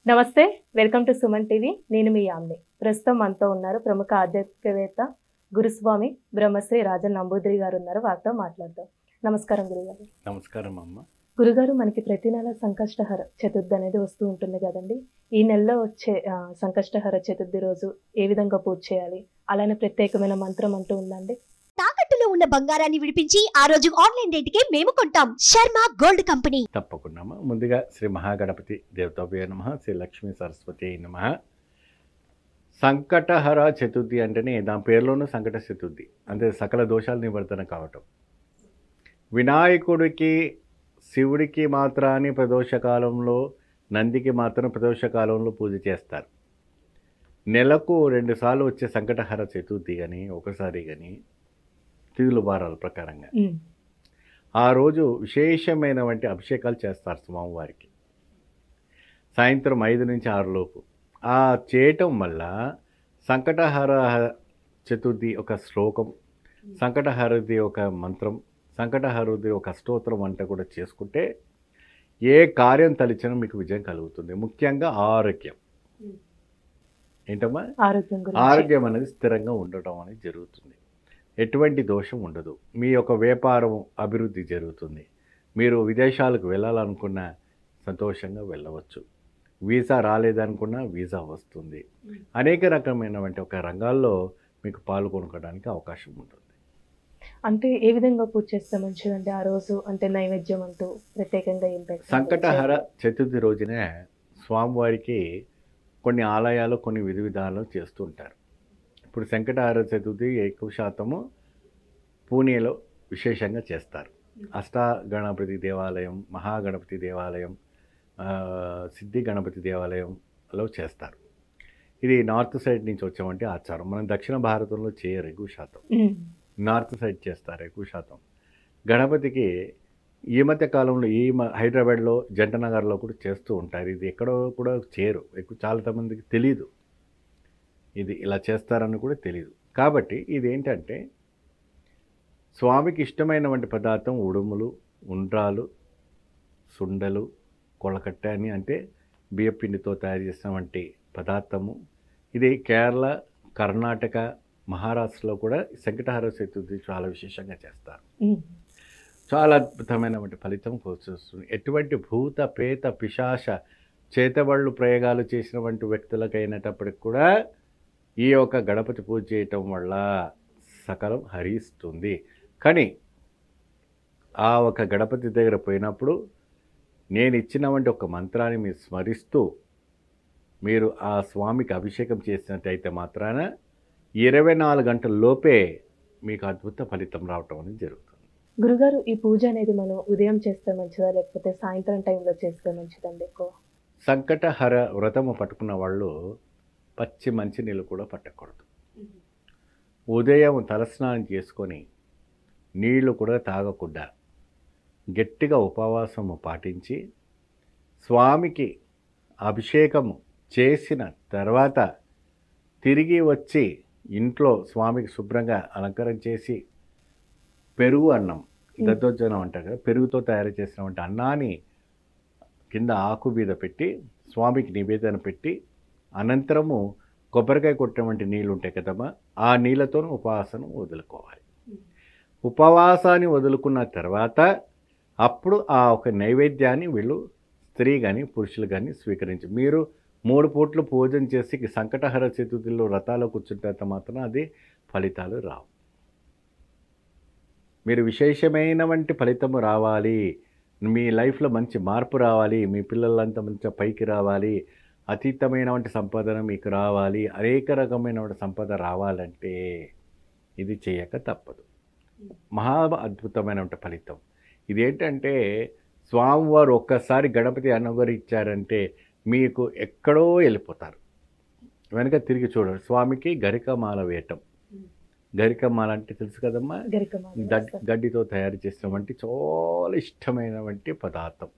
నమస్తే. Welcome to Suman TV. నేను మీ యామ్ని. ప్రస్తుతం మనతో ఉన్నారు ప్రముఖ ఆధ్యాత్మికవేత్త గురుస్వామి బ్రహ్మశ్రీ రాజన్ నంబూద్రి గారు ఉన్నారు. వారితో మాట్లాడదాం. నమస్కారం గురుగారు. నమస్కారం అమ్మ. గురుగారు, మనకి ప్రతి నెల సంకష్టహర చతుర్థి అనేది వస్తూ ఉంటుంది కదండి. ఈ నెలలో వచ్చే సంకష్టహర చతుర్థి రోజు ఏ విధంగా పూజ చేయాలి? అలానే ప్రత్యేకమైన మంత్రం అంటూ ఉందండి. తాకట్టులో ఉన్న బంగారాన్ని విడిపించి ఆ రోజు ఆన్లైన్ రేటుకే మేము కొంటాం. Sharma gold company. తప్పకుండా అమ్మ. ముందుగా శ్రీ మహాగణపతి దేవతాభ్యో నమః, శ్రీ లక్ష్మీ సరస్వతి నమః. సంకటహర చతుర్థి అంటేనే దాని పేరులోనూ సంకట చతుర్థి అంటే సకల దోషాలు నివర్తన కావటం. వినాయకుడికి శివుడికి మాత్రాన్ని ప్రదోషకాలంలో, నందికి మాత్రం ప్రదోషకాలంలో పూజ చేస్తారు. నెలకు 2 సార్లు వచ్చే సంకటహర చతుర్థి కానీ ఒకసారి కానీ తిథుల వారాల ప్రకారంగా ఆ రోజు విశేషమైనటువంటి అభిషేకాలు చేస్తారు స్వామివారికి సాయంత్రం 5 నుంచి 6 లోపు. ఆ చేయటం వల్ల సంకటహర చతుర్థి ఒక శ్లోకం, సంకటహరది ఒక మంత్రం, సంకటహరది ఒక స్తోత్రం వంట కూడా చేసుకుంటే ఏ కార్యం తలిచినా మీకు విజయం కలుగుతుంది. ముఖ్యంగా ఆరోగ్యం. ఏంటమ్మా? ఆరోగ్యం అనేది స్థిరంగా ఉండటం అనేది జరుగుతుంది. ఎటువంటి దోషం ఉండదు. మీ యొక్క వ్యాపారం అభివృద్ధి జరుగుతుంది. మీరు విదేశాలకు వెళ్ళాలనుకున్న సంతోషంగా వెళ్ళవచ్చు. వీసా రాలేదనుకున్నా వీసా వస్తుంది. అనేక రకమైనటువంటి ఒక రంగాల్లో మీకు పాల్గొనడానికి అవకాశం ఉంటుంది. అంటే ఏ విధంగా పూజ చేస్తే మంచిదండి ఆ రోజు? అంటే నైవేద్యం అంటూ ప్రత్యేకంగా ఏం పెట్టాలి? సంకటహర చతుర్థి రోజునే స్వామివారికి కొన్ని ఆలయాలు కొన్ని విధి విధానాలు చేస్తూ ఉంటారు. ఇప్పుడు సంకటహర చతుర్థి ఎక్కువ శాతము పూణేలో విశేషంగా చేస్తారు. అష్టాగణపతి దేవాలయం, మహాగణపతి దేవాలయం, సిద్ధి గణపతి దేవాలయంలో చేస్తారు. ఇది నార్త్ సైడ్ నుంచి వచ్చామంటే ఆచారం. మనం దక్షిణ భారతంలో చేయరు ఎక్కువ శాతం, నార్త్ సైడ్ చేస్తారు ఎక్కువ శాతం. గణపతికి ఈ మధ్య కాలంలో హైదరాబాద్లో జంటనగర్లో కూడా చేస్తూ ఉంటారు. ఇది ఎక్కడో కూడా చేయరు ఎక్కువ, చాలా మందికి తెలీదు ఇది ఇలా చేస్తారని కూడా తెలియదు. కాబట్టి ఇది ఏంటంటే స్వామికి ఇష్టమైనటువంటి పదార్థం ఉడుములు, ఉండ్రాలు, సుండలు, కొలకట్ట అని అంటే బియ్యపిండితో తయారు చేసినటువంటి పదార్థము. ఇది కేరళ, కర్ణాటక, మహారాష్ట్రలో కూడా సంకటహర చతుర్థి చాలా విశేషంగా చేస్తారు. చాలా అద్భుతమైనటువంటి ఫలితం వస్తుంది. ఎటువంటి భూత పేత పిశాచ చేతబళ్ళు ప్రయోగాలు చేసినటువంటి వ్యక్తులకైనప్పటికి కూడా ఈ యొక్క గణపతి పూజ చేయటం వల్ల సకలం హరిస్తుంది. కానీ ఆ ఒక గణపతి దగ్గర పోయినప్పుడు నేను ఇచ్చినటువంటి ఒక మంత్రాన్ని మీరు స్మరిస్తూ మీరు ఆ స్వామికి అభిషేకం చేసినట్టయితే మాత్రాన 24 గంటల లోపే మీకు అద్భుత ఫలితం రావటం అనేది జరుగుతుంది. గురుగారు, ఈ పూజ అనేది మనం ఉదయం చేస్తే మంచిదా లేకపోతే సాయంత్రం టైంలో చేస్తే మంచిదండి? ఎక్కువ సంకటహర వ్రతము పట్టుకున్న వాళ్ళు పచ్చి మంచినీళ్ళు కూడా పట్టకూడదు. ఉదయం తలస్నానం చేసుకొని నీళ్లు కూడా తాగకుండా గట్టిగా ఉపవాసము పాటించి స్వామికి అభిషేకము చేసిన తర్వాత తిరిగి వచ్చి ఇంట్లో స్వామికి శుభ్రంగా అలంకరణ చేసి పెరుగు అన్నం, దద్దోజనం అంటారు కదా, పెరుగుతో తయారు చేసినటువంటి అన్నాన్ని కింద ఆకు మీద పెట్టి స్వామికి నివేదన పెట్టి అనంతరము కొబ్బరికాయ కొట్టినటువంటి నీళ్ళు ఉంటాయి కదమ్మా, ఆ నీళ్ళతో ఉపవాసం వదులుకోవాలి. ఉపవాసాన్ని వదులుకున్న తర్వాత అప్పుడు ఆ ఒక నైవేద్యాన్ని వీళ్ళు స్త్రీ కానీ పురుషులు కానీ స్వీకరించి మీరు 3 పూట్లు పూజన చేసి సంకటహర చతుర్థిలో వ్రతాల్లో కూర్చుంటే మాత్రం అది ఫలితాలు రావు. మీరు విశేషమైనటువంటి ఫలితము రావాలి, మీ లైఫ్లో మంచి మార్పు రావాలి, మీ పిల్లలంతా మంచిగా పైకి రావాలి, అతీతమైనటువంటి సంపద మీకు రావాలి, అనేక రకమైనటువంటి సంపద రావాలంటే ఇది చేయక తప్పదు. మహా అద్భుతమైనటువంటి ఫలితం ఇదేంటంటే స్వామివారు ఒక్కసారి గణపతి అనుగ్రహించారంటే మీకు ఎక్కడో వెళ్ళిపోతారు. వెనక తిరిగి చూడండి. స్వామికి గరికమాల వేయటం. గరికమాల అంటే తెలుసు కదమ్మా, గడ్డితో తయారు చేసినటువంటి చాలా ఇష్టమైనటువంటి పదార్థం.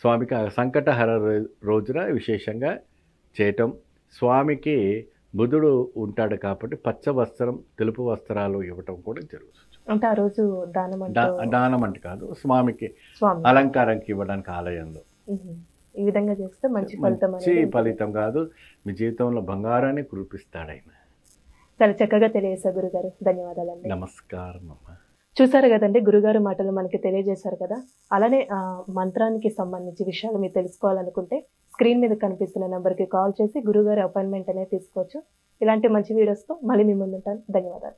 స్వామికి సంకటహర రోజున విశేషంగా చేయటం. స్వామికి బుధుడు ఉంటాడు కాబట్టి పచ్చ వస్త్రం, తెలుపు వస్త్రాలు ఇవ్వటం కూడా జరుగుతుంది. అంటే ఆ రోజు దానం అంటే కాదు, స్వామికి అలంకారానికి ఇవ్వడానికి ఆలయంలో ఈ విధంగా చేస్తే మంచి ఫలితం మంచి అనేది ఉంటుంది. ఫలితం కాదు, మీ జీవితంలో బంగారాన్ని కురిపిస్తాడు ఆయన. చాలా చక్కగా తెలియజేశారు గురుగారు. ధన్యవాదాలండి. నమస్కారం అమ్మ. చూసారు కదండి, గురుగారు మాటలు మనకి తెలియజేశారు కదా. అలానే మంత్రానికి సంబంధించి విషయాలు మీరు తెలుసుకోవాలనుకుంటే స్క్రీన్ మీద కనిపిస్తున్న నెంబర్కి కాల్ చేసి గురుగారి అపాయింట్మెంట్ అనేది తీసుకోవచ్చు. ఇలాంటి మంచి వీడియోస్తో మళ్ళీ మీ ముందుంటాను. ధన్యవాదాలు.